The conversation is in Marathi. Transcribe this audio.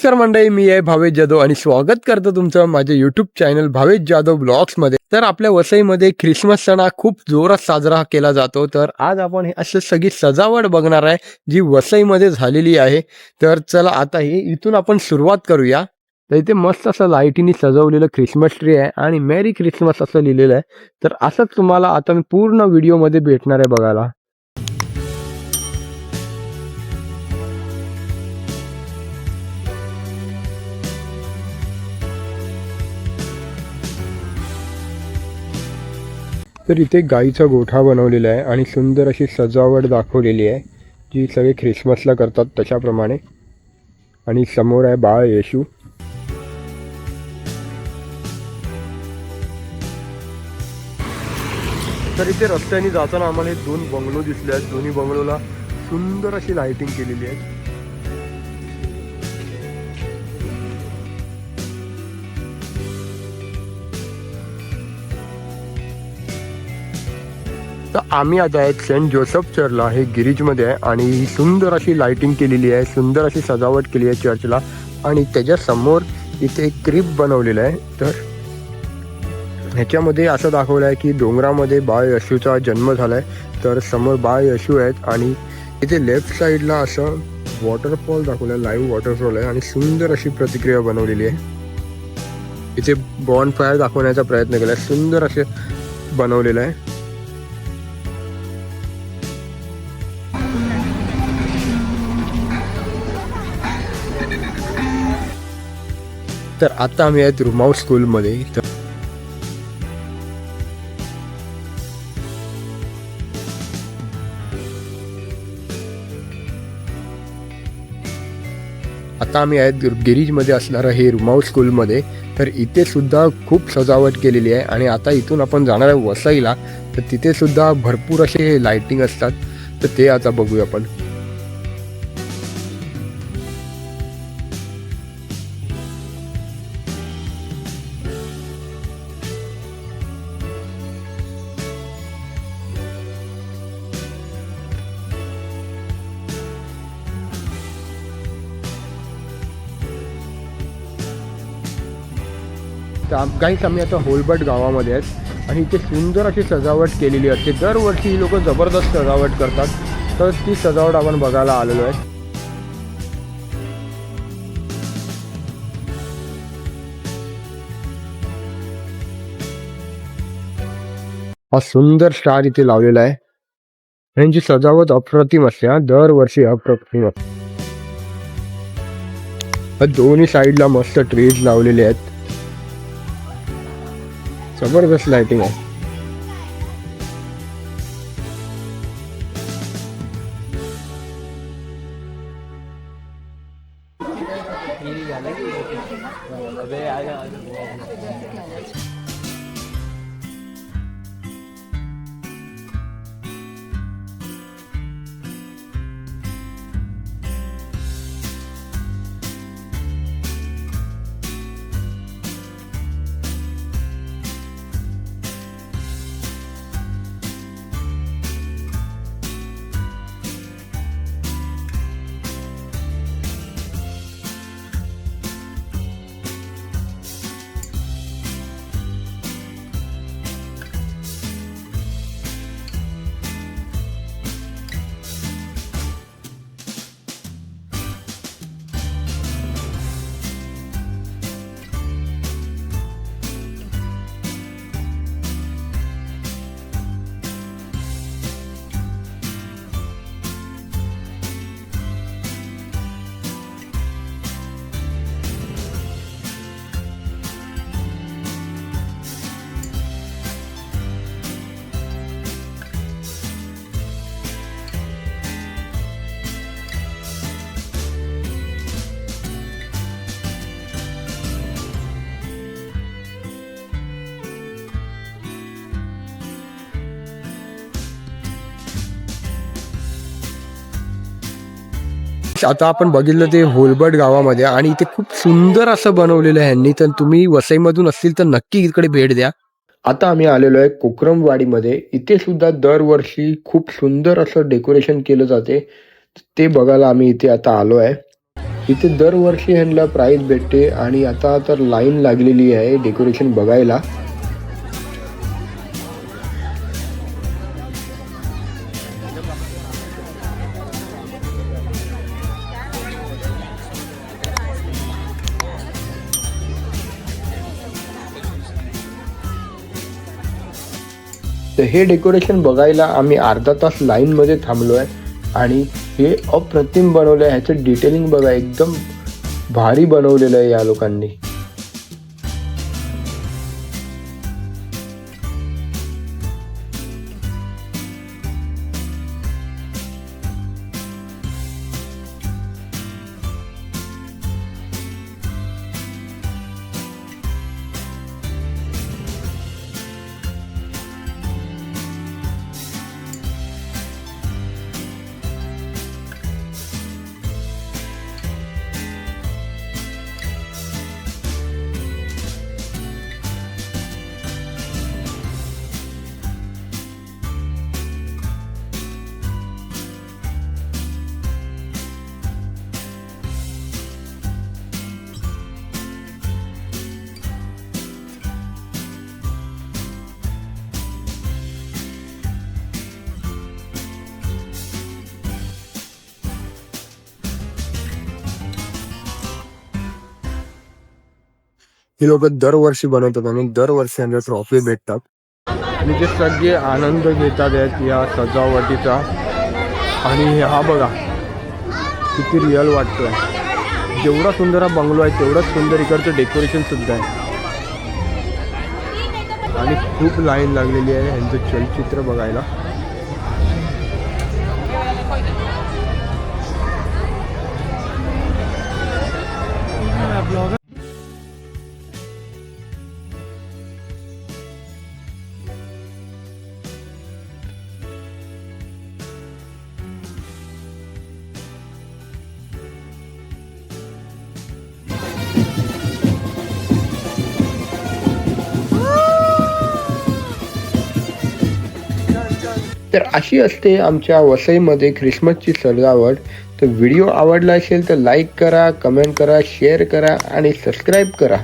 नमस्कार मंडळी, मी आहे भावेश जाधव आणि स्वागत करतो तुमचं माझ्या यूट्यूब चॅनल भावेश जाधव ब्लॉग्समध्ये. तर आपल्या वसईमध्ये ख्रिसमस सण हा खूप जोरात साजरा केला जातो. तर आज आपण हे असं सगळी सजावट बघणार आहे जी वसईमध्ये झालेली आहे. तर चला आता हे इथून आपण सुरुवात करूया. तर इथे मस्त असं लाईटीने सजवलेलं ख्रिसमस ट्री आहे आणि मेरी ख्रिसमस असं लिहिलेलं आहे. तर असंच तुम्हाला आता मी पूर्ण व्हिडिओमध्ये भेटणार आहे बघायला. तर इथे गाईचा गोठा बनवलेला आहे आणि सुंदर अशी सजावट दाखवलेली आहे जी सगळे ख्रिसमसला करतात तशाप्रमाणे. आणि समोर आहे बाळ येशू. तर इथे रस्त्याने जाताना आम्हाला दोन बंगलो दिसले आहेत. दोन्ही बंगलोला सुंदर अशी लाइटिंग केलेली आहे. तर आम्ही आता आहेत सेंट जोसेफ चर्चला, हे गिरीजमध्ये आहे आणि ही सुंदर अशी लाइटिंग केलेली आहे, सुंदर अशी सजावट केली आहे चर्चला. आणि त्याच्या समोर इथे एक क्रिप बनवलेला आहे. तर ह्याच्यामध्ये असं दाखवलं आहे की डोंगरामध्ये बाळ येशूचा जन्म झाला आहे. तर समोर बाळ येशू आहेत आणि इथे लेफ्ट साईडला असं वॉटरफॉल दाखवलं आहे, लाईव्ह वॉटरफॉल आहे आणि सुंदर अशी प्रतिक्रिया बनवलेली आहे. इथे बॉन फायर दाखवण्याचा प्रयत्न केला आहे, सुंदर असे बनवलेलं आहे. तर आता आम्ही आहेत रुमाऊ स्कूलमध्ये. तर आता आम्ही आहेत गिरीजमध्ये असणारं हे रुमाऊ स्कूलमध्ये. तर इथे सुद्धा खूप सजावट केलेली आहे आणि आता इथून आपण जाणार आहे वसईला. तर तिथे सुद्धा भरपूर असे लाइटिंग असतात. तर ते आता बघूया आपण. गाईस आम्ही आता होलबट गावामध्ये आहेत आणि इथे सुंदर अशी सजावट केलेली असते. दरवर्षी ही लोक जबरदस्त सजावट करतात. तर ती सजावट आपण बघायला आलेलो आहे. हा सुंदर स्टार इथे लावलेला आहे. यांची सजावट अप्रतिम असते, हा दरवर्षी अप्रतिम असते. दोन्ही साईडला मस्त ट्रीज लावलेले आहेत, जबरदस्त लाइटिंग आहे. आता आपण बघितलं ते होलबट गावामध्ये आणि इथे खूप सुंदर असं बनवलेलं आहे ह्यांनी. तर तुम्ही वसईमधून असतील तर नक्की इकडे भेट द्या. आता आम्ही आलेलो आहे कोकरमवाडीमध्ये. इथे सुद्धा दरवर्षी खूप सुंदर असं डेकोरेशन केलं जाते, ते बघायला आम्ही इथे आता आलो आहे. इथे दरवर्षी ह्यांना प्राईज भेटते आणि आता तर लाईन लागलेली आहे डेकोरेशन बघायला. तर हे डेकोरेशन बघायला आम्ही अर्धा तास लाईनमध्ये थांबलो आहे आणि हे अप्रतिम बनवलं आहे. ह्याचं डिटेलिंग बघा, एकदम भारी बनवलेलं आहे या लोकांनी. हे लोक दरवर्षी बनवतात आणि दरवर्षी त्यांना ट्रॉफी भेटतात आणि ते सगळे आनंद घेतात या सजावटीचा. आणि हा बघा किती रिअल वाटतोय. जेवढा सुंदर हा बंगलो आहे तेवढंच सुंदर इकडचं डेकोरेशन सुद्धा आहे. आणि खूप लाईन लागलेली आहे यांचं चलचित्र बघायला. तर अशी असते आमच्या वसईमध्ये ख्रिसमसची सजावट. तर व्हिडिओ आवडला असेल तर लाईक करा, कमेंट करा, शेअर करा आणि सबस्क्राईब करा.